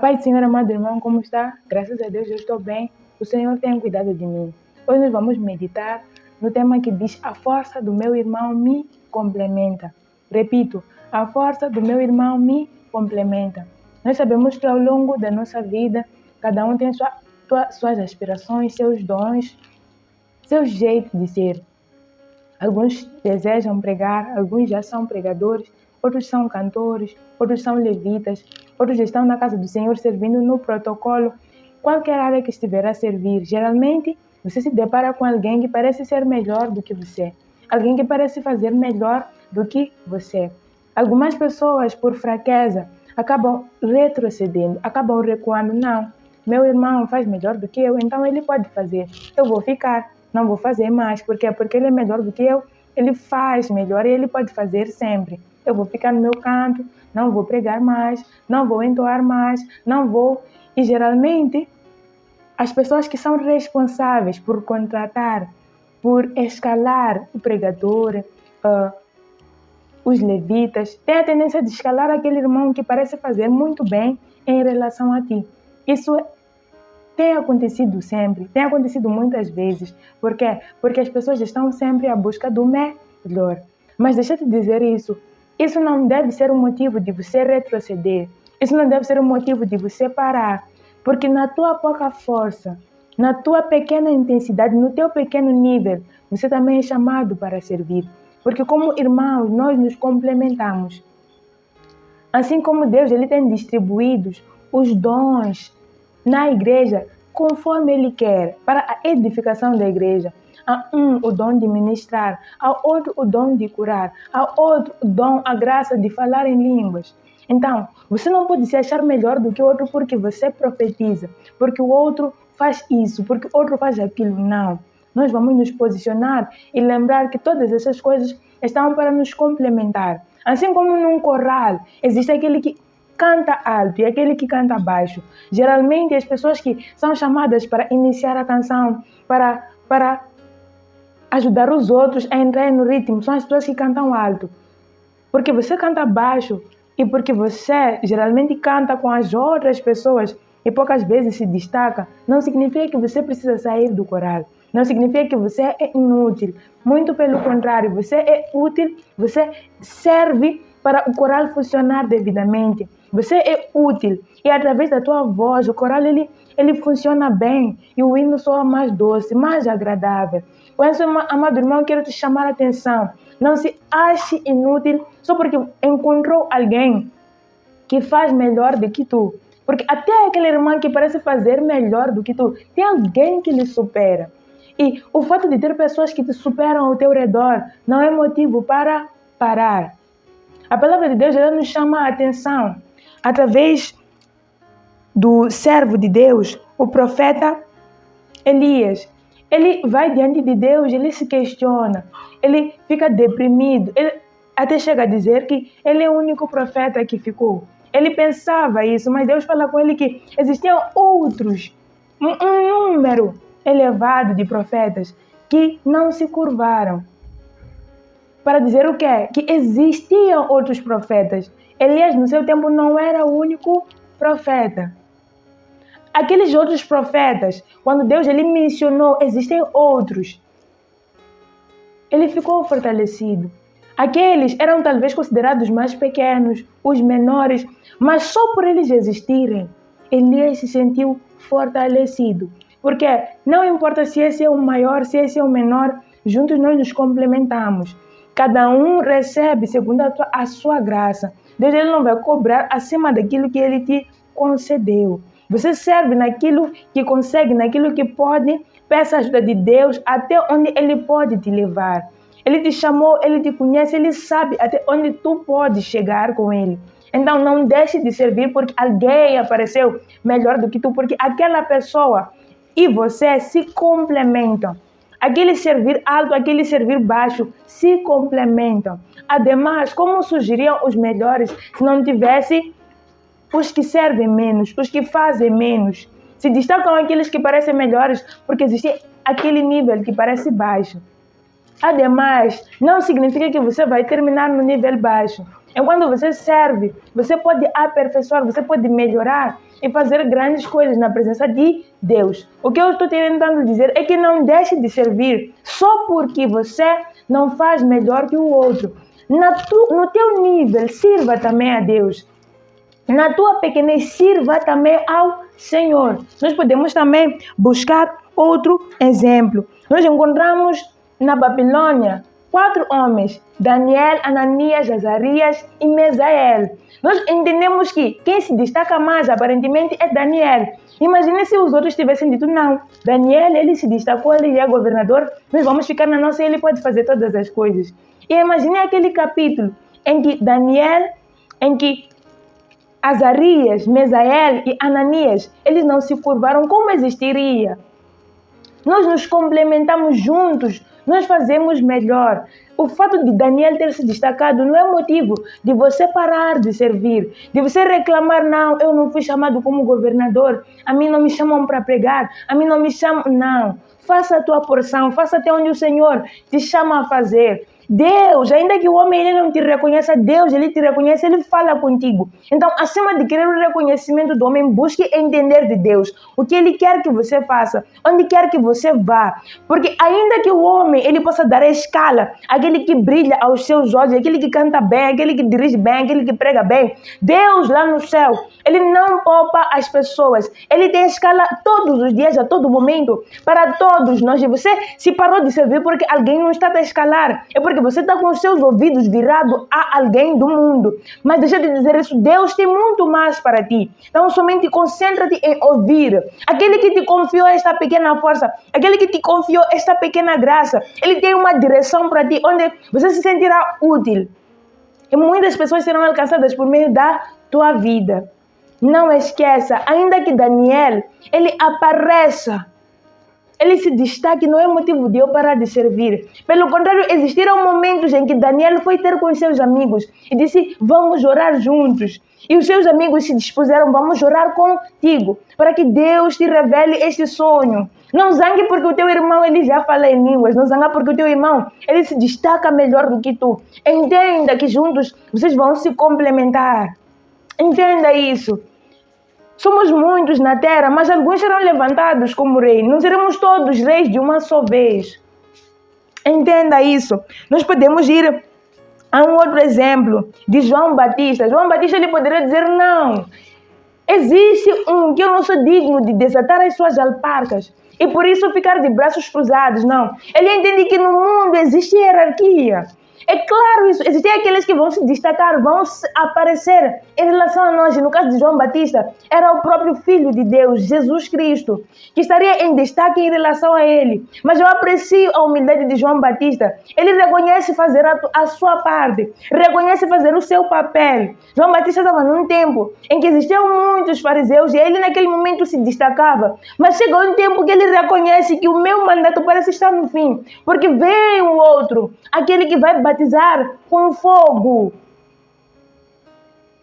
paz do Senhor, amado irmão, como está? Graças a Deus eu estou bem. O Senhor tem cuidado de mim. Hoje nós vamos meditar no tema que diz: a força do meu irmão me complementa. Repito, a força do meu irmão me complementa. Nós sabemos que ao longo da nossa vida, cada um tem suas aspirações, seus dons, seu jeito de ser. Alguns desejam pregar, alguns já são pregadores, outros são cantores, outros são levitas, outros estão na casa do Senhor servindo no protocolo. Qualquer área que estiver a servir, geralmente você se depara com alguém que parece ser melhor do que você, alguém que parece fazer melhor do que você. Algumas pessoas, por fraqueza, acabam retrocedendo, acabam recuando. Não, meu irmão faz melhor do que eu, então ele pode fazer, eu vou ficar. Não vou fazer mais. Por quê? Porque ele é melhor do que eu. Ele faz melhor e ele pode fazer sempre. Eu vou ficar no meu canto, não vou pregar mais, não vou entoar mais, não vou. E geralmente, as pessoas que são responsáveis por contratar, por escalar o pregador, os levitas, têm a tendência de escalar aquele irmão que parece fazer muito bem em relação a ti. Isso tem acontecido sempre, tem acontecido muitas vezes. Por quê? Porque as pessoas estão sempre à busca do melhor. Mas deixa eu te dizer isso não deve ser um motivo de você retroceder. Isso não deve ser um motivo de você parar. Porque na tua pouca força, na tua pequena intensidade, no teu pequeno nível, você também é chamado para servir. Porque como irmãos, nós nos complementamos. Assim como Deus ele tem distribuído os dons na igreja, conforme Ele quer, para a edificação da igreja. Há um o dom de ministrar, há outro o dom de curar, há outro o dom, a graça de falar em línguas. Então, você não pode se achar melhor do que o outro porque você profetiza, porque o outro faz isso, porque o outro faz aquilo. Não. Nós vamos nos posicionar e lembrar que todas essas coisas estão para nos complementar. Assim como num coral, existe aquele que canta alto e aquele que canta baixo. Geralmente as pessoas que são chamadas para iniciar a canção, para ajudar os outros a entrar no ritmo, são as pessoas que cantam alto. Porque você canta baixo e porque você geralmente canta com as outras pessoas e poucas vezes se destaca, não significa que você precisa sair do coral. Não significa que você é inútil. Muito pelo contrário, você é útil, você serve para o coral funcionar devidamente. Você é útil e através da tua voz, o coral ele funciona bem e o hino soa mais doce, mais agradável. Por isso, amado irmão, eu quero te chamar a atenção. Não se ache inútil só porque encontrou alguém que faz melhor do que tu. Porque até aquele irmão que parece fazer melhor do que tu, tem alguém que lhe supera. E o fato de ter pessoas que te superam ao teu redor não é motivo para parar. A palavra de Deus ela nos chama a atenção através do servo de Deus, o profeta Elias. Ele vai diante de Deus, ele se questiona, ele fica deprimido, ele até chega a dizer que ele é o único profeta que ficou. Ele pensava isso, mas Deus fala com ele que existiam outros, um número elevado de profetas que não se curvaram. Para dizer o quê? Que existiam outros profetas. Elias, no seu tempo, não era o único profeta. Aqueles outros profetas, quando Deus ele mencionou, existem outros. Ele ficou fortalecido. Aqueles eram talvez considerados mais pequenos, os menores, mas só por eles existirem, Elias se sentiu fortalecido. Porque não importa se esse é o maior, se esse é o menor, juntos nós nos complementamos. Cada um recebe segundo a sua graça. Deus ele não vai cobrar acima daquilo que ele te concedeu. Você serve naquilo que consegue, naquilo que pode. Peça a ajuda de Deus até onde Ele pode te levar. Ele te chamou, Ele te conhece, Ele sabe até onde tu podes chegar com Ele. Então não deixe de servir porque alguém apareceu melhor do que tu, porque aquela pessoa e você se complementam. Aquele servir alto, aquele servir baixo se complementam. Ademais, como surgiriam os melhores se não tivesse os que servem menos, os que fazem menos? Se destacam aqueles que parecem melhores porque existe aquele nível que parece baixo. Ademais, não significa que você vai terminar no nível baixo. Enquanto você serve, você pode aperfeiçoar, você pode melhorar e fazer grandes coisas na presença de Deus. O que eu estou tentando dizer é que não deixe de servir só porque você não faz melhor que o outro. No teu nível, sirva também a Deus. Na tua pequenez, sirva também ao Senhor. Nós podemos também buscar outro exemplo. Nós encontramos na Babilônia 4 homens: Daniel, Ananias, Azarias e Mesael. Nós entendemos que quem se destaca mais aparentemente é Daniel. Imagine se os outros tivessem dito não. Daniel, ele se destacou, ele é governador, nós vamos ficar na nossa e ele pode fazer todas as coisas. E imagine aquele capítulo em que Daniel, em que Azarias, Mesael e Ananias, eles não se curvaram, como existiria? Nós nos complementamos juntos, nós fazemos melhor. O fato de Daniel ter se destacado não é motivo de você parar de servir, de você reclamar, não, eu não fui chamado como governador, a mim não me chamam para pregar, a mim não me chamam, não. Faça a tua porção, faça até onde o Senhor te chama a fazer. Deus, ainda que o homem ele não te reconheça, Deus, ele te reconhece, ele fala contigo. Então, acima de querer o reconhecimento do homem, busque entender de Deus o que ele quer que você faça, onde quer que você vá. Porque ainda que o homem ele possa dar a escala, aquele que brilha aos seus olhos, aquele que canta bem, aquele que dirige bem, aquele que prega bem, Deus lá no céu, ele não poupa as pessoas. Ele tem escala todos os dias, a todo momento, para todos nós. E você se parou de servir porque alguém não está a escalar. É porque você está com os seus ouvidos virados a alguém do mundo. Mas deixa de dizer isso, Deus tem muito mais para ti. Então somente concentra-te em ouvir. Aquele que te confiou esta pequena força, aquele que te confiou esta pequena graça, ele tem uma direção para ti, onde você se sentirá útil. E muitas pessoas serão alcançadas por meio da tua vida. Não esqueça, ainda que Daniel, ele apareça, ele se destaque, não é motivo de eu parar de servir. Pelo contrário, existiram momentos em que Daniel foi ter com seus amigos e disse, vamos orar juntos. E os seus amigos se dispuseram, vamos orar contigo, para que Deus te revele este sonho. Não zangue porque o teu irmão ele já fala em línguas, não zangue porque o teu irmão ele se destaca melhor do que tu. Entenda que juntos vocês vão se complementar. Entenda isso. Somos muitos na terra, mas alguns serão levantados como reis. Não seremos todos reis de uma só vez. Entenda isso. Nós podemos ir a um outro exemplo de João Batista. João Batista ele poderia dizer não. Existe um que eu não sou digno de desatar as suas alparcas e por isso ficar de braços cruzados. Não. Ele entende que no mundo existe hierarquia. É claro isso, existem aqueles que vão se destacar, vão aparecer em relação a nós. No caso de João Batista, era o próprio Filho de Deus, Jesus Cristo, que estaria em destaque em relação a ele. Mas eu aprecio a humildade de João Batista. Ele reconhece fazer a sua parte, reconhece fazer o seu papel. João Batista estava num tempo em que existiam muitos fariseus e ele naquele momento se destacava. Mas chegou um tempo que ele reconhece que o meu mandato parece estar no fim, porque vem o outro, aquele que vai batizar com fogo.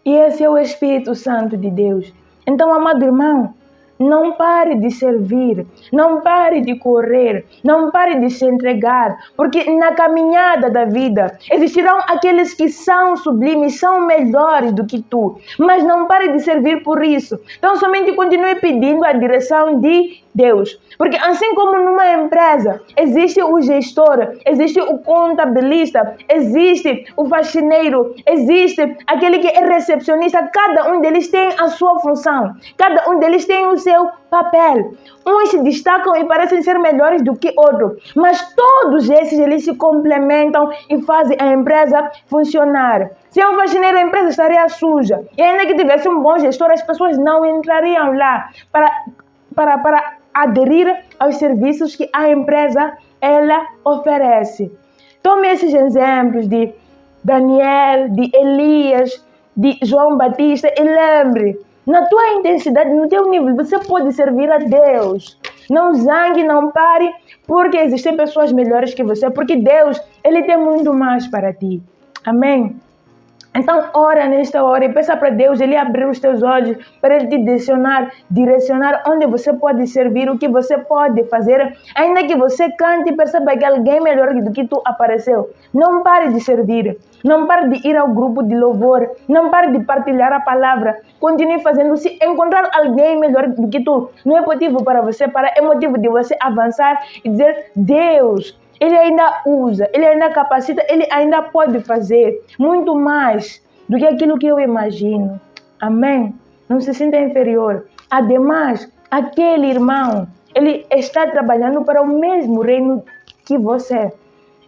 E esse é o Espírito Santo de Deus. Então, amado irmão, não pare de servir, não pare de correr, não pare de se entregar, porque na caminhada da vida existirão aqueles que são sublimes, são melhores do que tu, mas não pare de servir por isso. Então somente continue pedindo a direção de Deus, porque assim como numa empresa existe o gestor, existe o contabilista, existe o faxineiro, existe aquele que é recepcionista, cada um deles tem a sua função, cada um deles tem o seu papel. Uns se destacam e parecem ser melhores do que outros, mas todos esses eles se complementam e fazem a empresa funcionar. Se é um faxineiro, a empresa estaria suja, e ainda que tivesse um bom gestor, as pessoas não entrariam lá para aderir aos serviços que a empresa ela oferece. Tome esses exemplos de Daniel, de Elias, de João Batista e lembre, na tua intensidade, no teu nível, você pode servir a Deus. Não zangue, não pare, porque existem pessoas melhores que você, porque Deus, Ele tem muito mais para ti. Amém? Então, ora nesta hora e peça para Deus Ele abrir os teus olhos, para Ele te direcionar onde você pode servir, o que você pode fazer. Ainda que você cante e perceba que alguém melhor do que tu apareceu. Não pare de servir, não pare de ir ao grupo de louvor, não pare de partilhar a palavra. Continue fazendo. Se encontrar alguém melhor do que tu, não é motivo para você parar, é motivo de você avançar e dizer: Deus, Ele ainda usa, Ele ainda capacita, Ele ainda pode fazer muito mais do que aquilo que eu imagino. Amém? Não se sinta inferior. Ademais, aquele irmão, ele está trabalhando para o mesmo reino que você.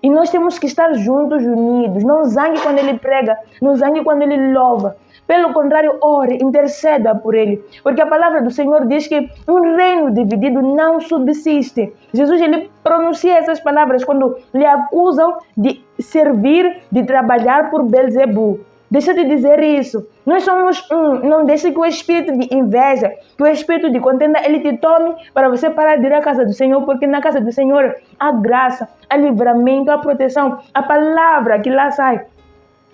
E nós temos que estar juntos, unidos. Não zangue quando ele prega, não zangue quando ele louva. Pelo contrário, ore, interceda por ele. Porque a palavra do Senhor diz que um reino dividido não subsiste. Jesus, ele pronuncia essas palavras quando lhe acusam de servir, de trabalhar por Belzebu. Deixa de dizer isso. Nós somos um. Não deixe que o espírito de inveja, que o espírito de contenda, ele te tome para você parar de ir à casa do Senhor, porque na casa do Senhor há graça, há livramento, há proteção. A palavra que lá sai,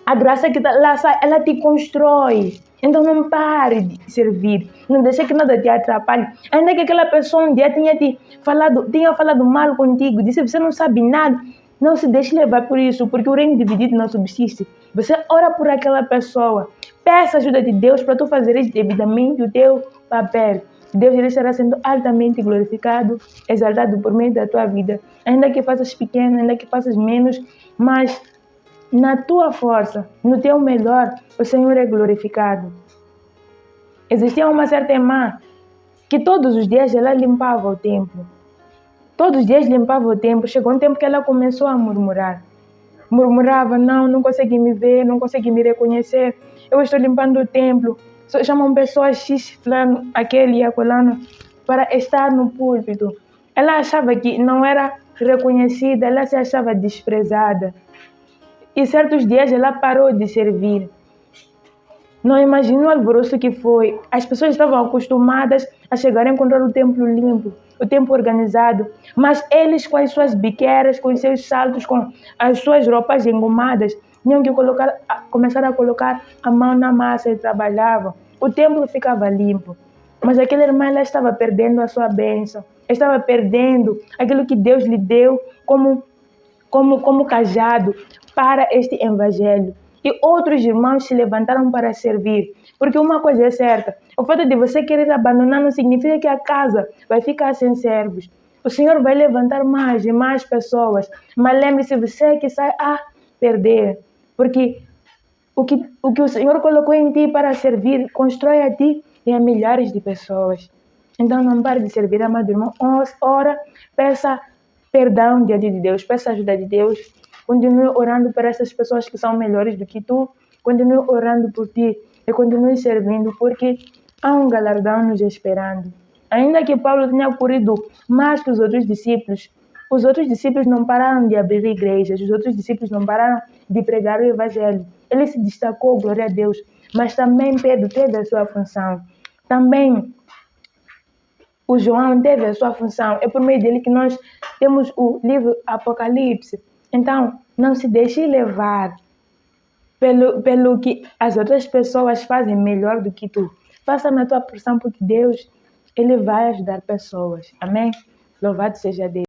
a graça que lá sai, ela te constrói. Então não pare de servir. Não deixe que nada te atrapalhe. Ainda que aquela pessoa um dia tinha falado mal contigo, disse que você não sabe nada. Não se deixe levar por isso, porque o reino dividido não subsiste. Você ora por aquela pessoa. Peça a ajuda de Deus para tu fazeres devidamente o teu papel. Deus ele estará sendo altamente glorificado, exaltado por meio da tua vida. Ainda que faças pequeno, ainda que faças menos, mas na tua força, no teu melhor, o Senhor é glorificado. Existia uma certa irmã que todos os dias ela limpava o templo. Todos os dias limpava o templo. Chegou um tempo que ela começou a murmurar. Murmurava: não consegui me ver, não consegui me reconhecer. Eu estou limpando o templo. Chamam pessoas X, fulano, aquele e acolano, para estar no púlpito. Ela achava que não era reconhecida, ela se achava desprezada. E certos dias ela parou de servir. Não imagino o alvoroço que foi. As pessoas estavam acostumadas a chegar a encontrar o templo limpo, o templo organizado. Mas eles, com as suas biqueiras, com os seus saltos, com as suas roupas engomadas, tinham que começar a colocar a mão na massa e trabalhavam. O templo ficava limpo. Mas aquela irmã ela estava perdendo a sua bênção. Estava perdendo aquilo que Deus lhe deu como cajado para este evangelho. E outros irmãos se levantaram para servir. Porque uma coisa é certa, o fato de você querer abandonar não significa que a casa vai ficar sem servos. O Senhor vai levantar mais e mais pessoas. Mas lembre-se, você é que sai a perder. Porque o que o Senhor colocou em ti para servir, constrói a ti e a milhares de pessoas. Então não pare de servir, amado irmão. Ora, peça perdão diante de Deus, peça ajuda de Deus. Continue orando por essas pessoas que são melhores do que tu. Continue orando por ti e continue servindo, porque há um galardão nos esperando. Ainda que Paulo tenha corrido mais que os outros discípulos não pararam de abrir igrejas, os outros discípulos não pararam de pregar o evangelho. Ele se destacou, glória a Deus. Mas também Pedro teve a sua função. Também o João teve a sua função. É por meio dele que nós temos o livro Apocalipse. Então, não se deixe levar pelo que as outras pessoas fazem melhor do que tu. Faça na tua porção, porque Deus, Ele vai ajudar pessoas. Amém? Louvado seja Deus.